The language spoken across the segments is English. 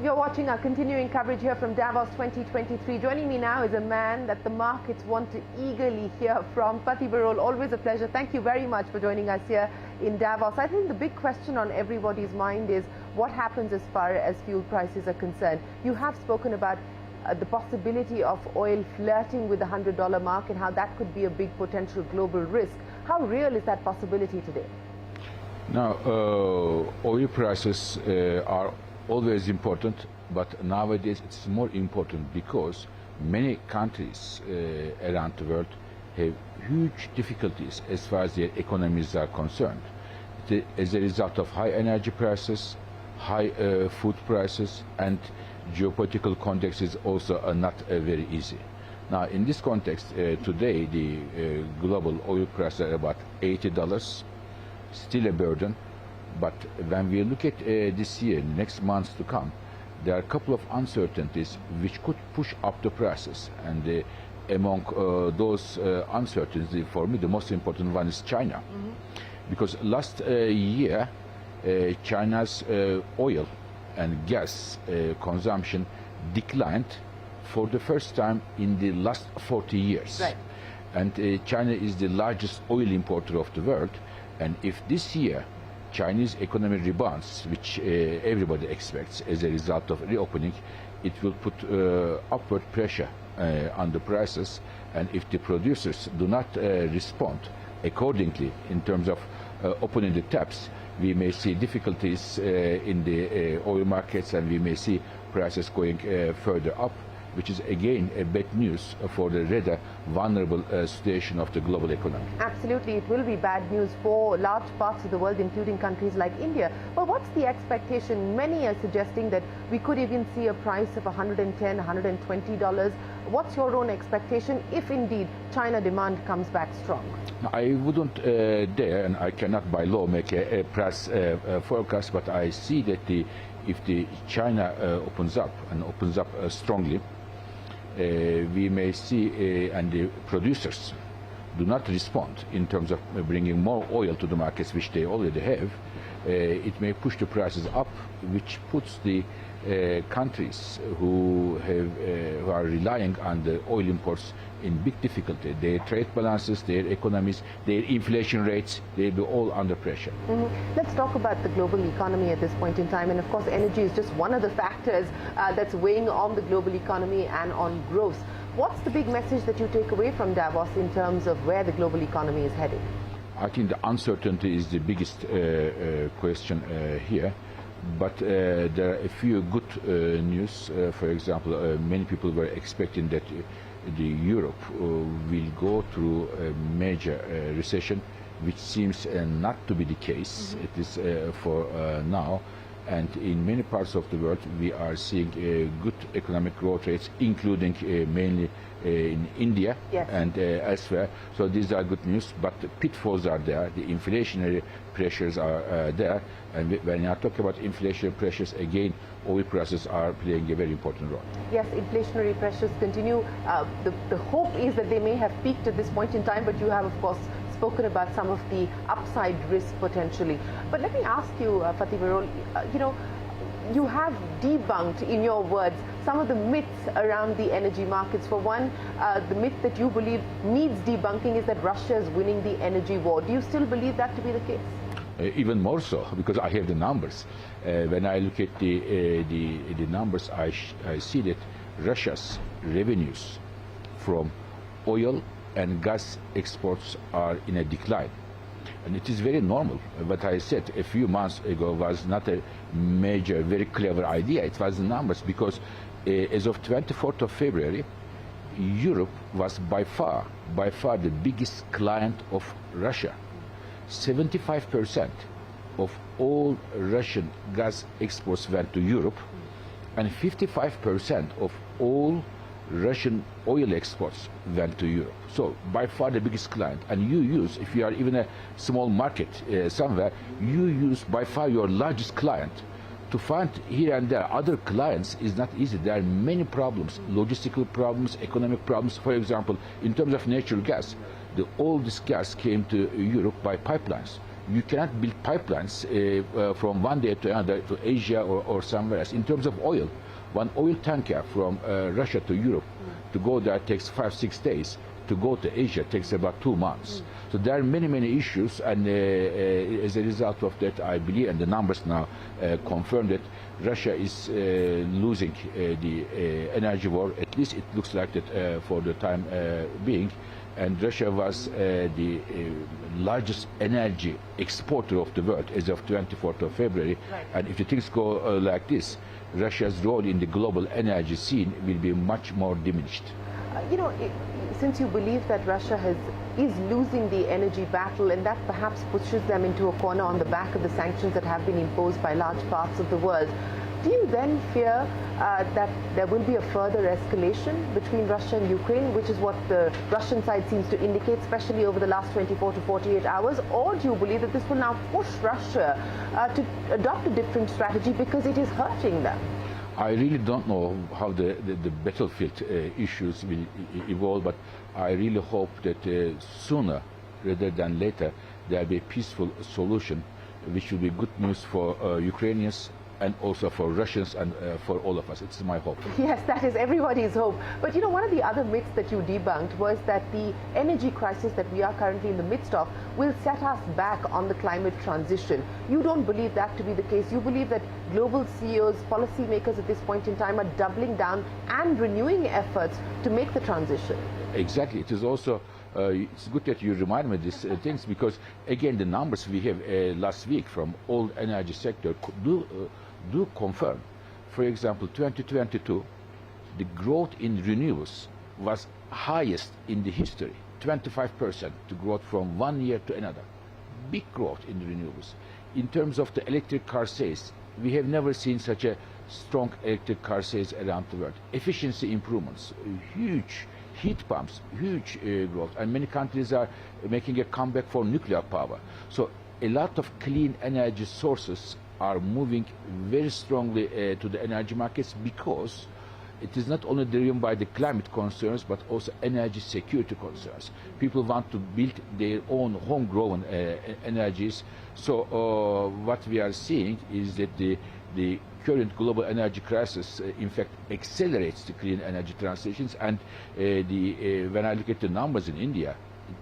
You're watching our continuing coverage here from Davos 2023. Joining me now is a man that the markets want to eagerly hear from. Fatih Birol, always a pleasure. Thank you very much for joining us here in Davos. I think the big question on everybody's mind is what happens as far as fuel prices are concerned. You have spoken about the possibility of oil flirting with the $100 mark and how that could be a big potential global risk. How real is that possibility today? Now, oil prices are always important, but nowadays it's more important because many countries around the world have huge difficulties as far as their economies are concerned. As a result of high energy prices, high food prices, and geopolitical context is also not very easy. Now, in this context, today the global oil prices are about $80, still a burden. But when we look at this year, next months to come, there are a couple of uncertainties which could push up the prices. And among those uncertainties, for me, the most important one is China. Because last year, China's oil and gas consumption declined for the first time in the last 40 years. Right. And China is the largest oil importer of the world. And if this year Chinese economy rebounds, which everybody expects as a result of reopening, it will put upward pressure on the prices. And if the producers do not respond accordingly in terms of opening the taps, we may see difficulties in the oil markets, and we may see prices going further up, which is again a bad news for the rather vulnerable situation of the global economy. Absolutely, it will be bad news for large parts of the world, including countries like India. But what's the expectation? Many are suggesting that we could even see a price of $110, $120. What's your own expectation if indeed China demand comes back strong? I wouldn't dare, and I cannot by law make a price forecast, but I see that if the China opens up strongly, we may see, and the producers do not respond in terms of bringing more oil to the markets, which they already have, it may push the prices up, which puts the countries who are relying on the oil imports in big difficulty. Their trade balances, their economies, their inflation rates, they'll be all under pressure. Let's talk about the global economy at this point in time. And of course, energy is just one of the factors that's weighing on the global economy and on growth. What's the big message that you take away from Davos in terms of where the global economy is heading? I think the uncertainty is the biggest question here. But there are a few good news. For example, many people were expecting that Europe will go through a major recession, which seems not to be the case. It is for now. And in many parts of the world, we are seeing good economic growth rates, including mainly in India and elsewhere. So these are good news, but the pitfalls are there. The inflationary pressures are there. And when I talk about inflationary pressures, again, oil prices are playing a very important role. Yes, inflationary pressures continue. The hope is that they may have peaked at this point in time, but you have, of course, spoken about some of the upside risk potentially. But let me ask you, Fatih Birol, you have debunked, in your words, some of the myths around the energy markets. For one, the myth that you believe needs debunking is that Russia is winning the energy war. Do you still believe that to be the case? Even more so, because I have the numbers. When I look at the numbers, I see that Russia's revenues from oil and gas exports are in a decline. And it is very normal. What I said a few months ago was not a major, very clever idea. It was the numbers, because as of 24th of February, Europe was by far the biggest client of Russia. 75% of all Russian gas exports went to Europe, and 55% of all Russian oil exports went to Europe. So by far the biggest client. And you use, if you are even a small market somewhere, you use by far your largest client. To find here and there other clients is not easy. There are many problems, logistical problems, economic problems. For example, in terms of natural gas, all this gas came to Europe by pipelines. You cannot build pipelines from one day to another to Asia or somewhere else. In terms of oil, one oil tanker from Russia to Europe to go there takes 5-6 days. To go to Asia takes about 2 months. So there are many issues, and as a result of that, I believe, and the numbers now confirm that Russia is losing the energy war. At least it looks like that for the time being. And Russia was the largest energy exporter of the world as of 24th of February. Right. And if the things go like this, Russia's role in the global energy scene will be much more diminished. You know, since you believe that Russia is losing the energy battle, and that perhaps pushes them into a corner on the back of the sanctions that have been imposed by large parts of the world, do you then fear that there will be a further escalation between Russia and Ukraine, which is what the Russian side seems to indicate, especially over the last 24 to 48 hours? Or do you believe that this will now push Russia to adopt a different strategy because it is hurting them? I really don't know how the battlefield issues will evolve, but I really hope that sooner rather than later there will be a peaceful solution, which will be good news for Ukrainians and also for Russians and for all of us. It's my hope. Yes, that is everybody's hope. But you know, one of the other myths that you debunked was that the energy crisis that we are currently in the midst of will set us back on the climate transition. You don't believe that to be the case. You believe that global CEOs, policymakers at this point in time are doubling down and renewing efforts to make the transition. Exactly. It is also it's good that you remind me these things, because again the numbers we have last week from all energy sector do confirm. For example, 2022, the growth in renewables was highest in the history, 25% to growth from one year to another. Big growth in renewables. In terms of the electric car sales, we have never seen such a strong electric car sales around the world. Efficiency improvements, huge heat pumps, huge growth, and many countries are making a comeback for nuclear power. So a lot of clean energy sources are moving very strongly to the energy markets, because it is not only driven by the climate concerns but also energy security concerns. People want to build their own homegrown energies. So what we are seeing is that the current global energy crisis, in fact, accelerates the clean energy transitions. And when I look at the numbers in India,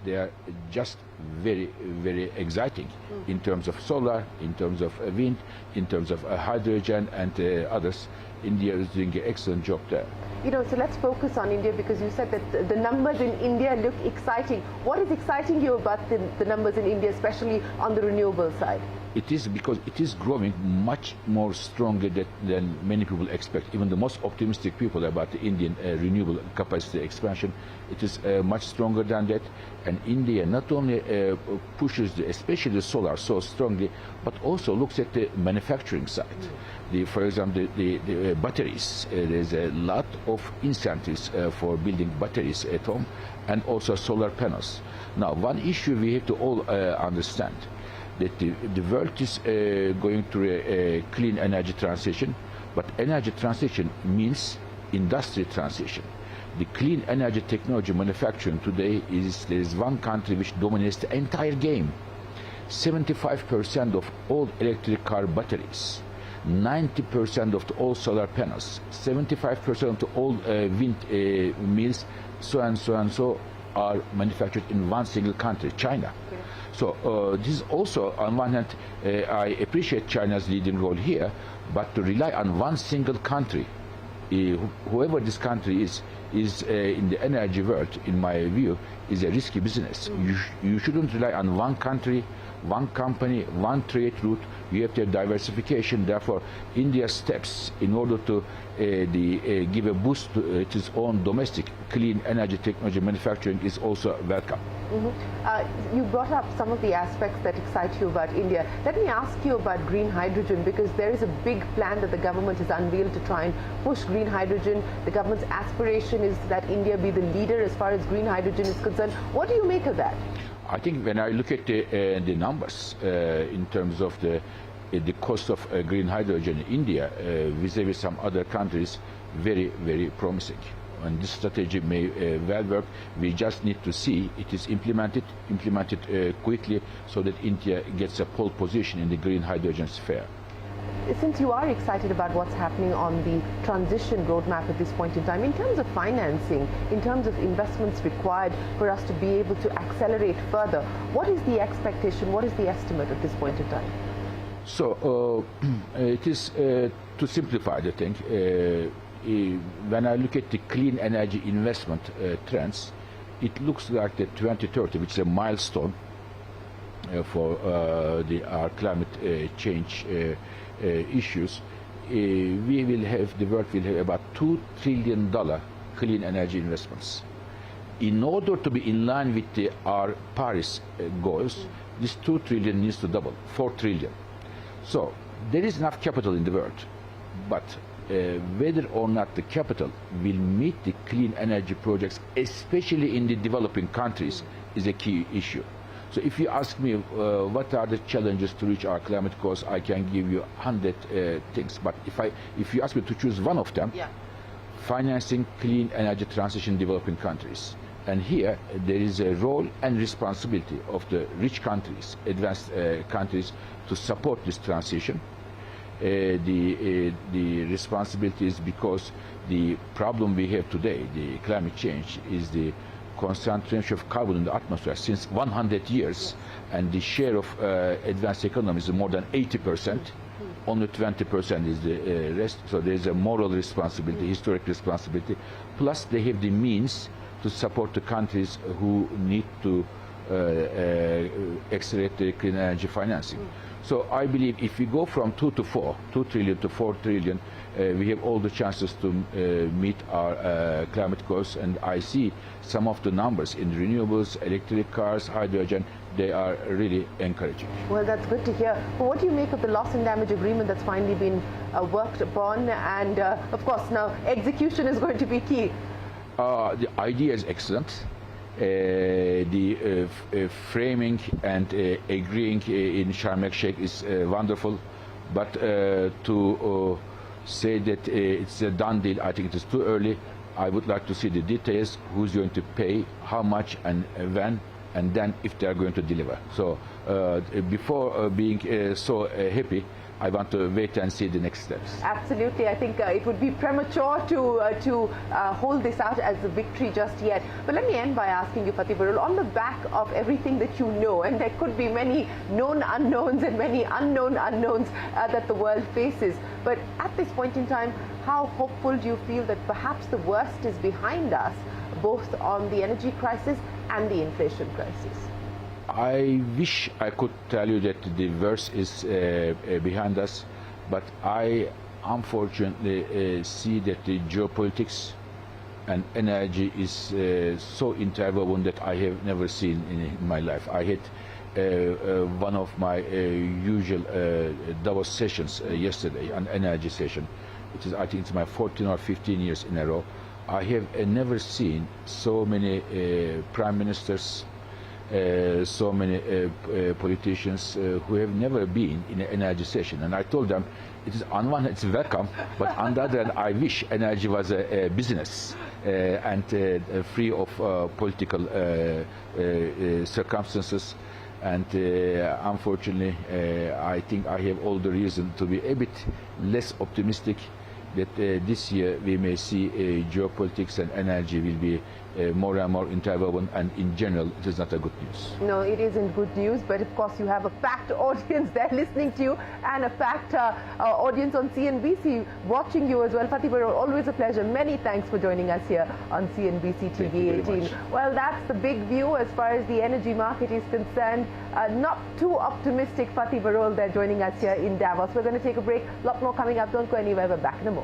they are just very exciting in terms of solar, in terms of wind, in terms of hydrogen and others. India is doing an excellent job there. You know, so let's focus on India, because you said that the numbers in India look exciting. What is exciting you about the numbers in India, especially on the renewable side? It is because it is growing much more stronger than many people expect. Even the most optimistic people about the Indian renewable capacity expansion, it is much stronger than that. And India not only pushes especially the solar so strongly, but also looks at the manufacturing side. For example, the batteries. There's a lot of incentives for building batteries at home, and also solar panels. Now, one issue we have to all understand, that the world is going through a clean energy transition, but energy transition means industry transition. The clean energy technology manufacturing today there is one country which dominates the entire game. 75% of all electric car batteries, 90% of all solar panels, 75% of all wind mills, so and so are manufactured in one single country, China. So this is also, on one hand, I appreciate China's leading role here, but to rely on one single country, whoever this country is in the energy world, in my view, is a risky business. You shouldn't rely on one country, one company, one trade route. You have to have diversification. Therefore, India's steps in order to give a boost to its own domestic clean energy technology manufacturing is also welcome. You brought up some of the aspects that excite you about India. Let me ask you about green hydrogen, because there is a big plan that the government has unveiled to try and push green hydrogen. The government's aspiration is that India be the leader as far as green hydrogen is concerned. What do you make of that? I think when I look at the numbers in terms of the cost of green hydrogen in India vis-a-vis some other countries, very promising. and this strategy may well work. We just need to see it is implemented quickly, so that India gets a pole position in the green hydrogen sphere. Since you are excited about what's happening on the transition roadmap at this point in time, in terms of financing, in terms of investments required for us to be able to accelerate further, what is the expectation, what is the estimate at this point in time? So it is, to simplify the thing, when I look at the clean energy investment trends, it looks like the 2030, which is a milestone for our climate change issues. The world will have about $2 trillion clean energy investments. In order to be in line with our Paris goals, this 2 trillion needs to double, 4 trillion. So there is enough capital in the world, but whether or not the capital will meet the clean energy projects, especially in the developing countries, is a key issue. So if you ask me what are the challenges to reach our climate goals, I can give you 100 things. But if you ask me to choose one of them, financing clean energy transition in developing countries. And here there is a role and responsibility of the rich countries, advanced countries, to support this transition. The responsibility is because the problem we have today, the climate change, is the concentration of carbon in the atmosphere since 100 years, and the share of advanced economies is more than 80%. Only 20% is the rest. So there is a moral responsibility, historic responsibility. Plus, they have the means to support the countries who need to accelerate the clean energy financing. So I believe if we go from 2 trillion to 4 trillion, we have all the chances to meet our climate goals. And I see some of the numbers in renewables, electric cars, hydrogen. They are really encouraging. Well, that's good to hear. But what do you make of the loss and damage agreement that's finally been worked upon? And of course, now execution is going to be key. The idea is excellent. The framing and agreeing in Sharm el-Sheikh is wonderful, but to say that it's a done deal, I think it is too early. I would like to see the details, who's going to pay, how much and when, and then if they are going to deliver. So before being so happy, I want to wait and see the next steps. Absolutely. I think it would be premature to hold this out as a victory just yet. But let me end by asking you, Fatih Birol, on the back of everything that you know, and there could be many known unknowns and many unknown unknowns that the world faces. But at this point in time, how hopeful do you feel that perhaps the worst is behind us, both on the energy crisis and the inflation crisis? I wish I could tell you that the worst is behind us, but I unfortunately see that the geopolitics and energy is so interwoven that I have never seen in my life. I had one of my usual Davos sessions yesterday, an energy session. It is, I think it's my 14 or 15 years in a row. I have never seen so many prime ministers, so many politicians who have never been in an energy session. And I told them, it is on one hand, it's welcome, but on the other hand, I wish energy was a business and free of political circumstances. And unfortunately, I think I have all the reason to be a bit less optimistic that this year we may see geopolitics and energy will be more and more interwoven, and in general it is not a good news. No, it isn't good news, but of course you have a packed audience there listening to you, and a packed audience on CNBC watching you as well. Fatih Birol, always a pleasure. Many thanks for joining us here on CNBC-TV18. Well, that's the big view as far as the energy market is concerned. Not too optimistic. Fatih Birol there joining us here in Davos. We're going to take a break. A lot more coming up. Don't go anywhere. We're back in a moment.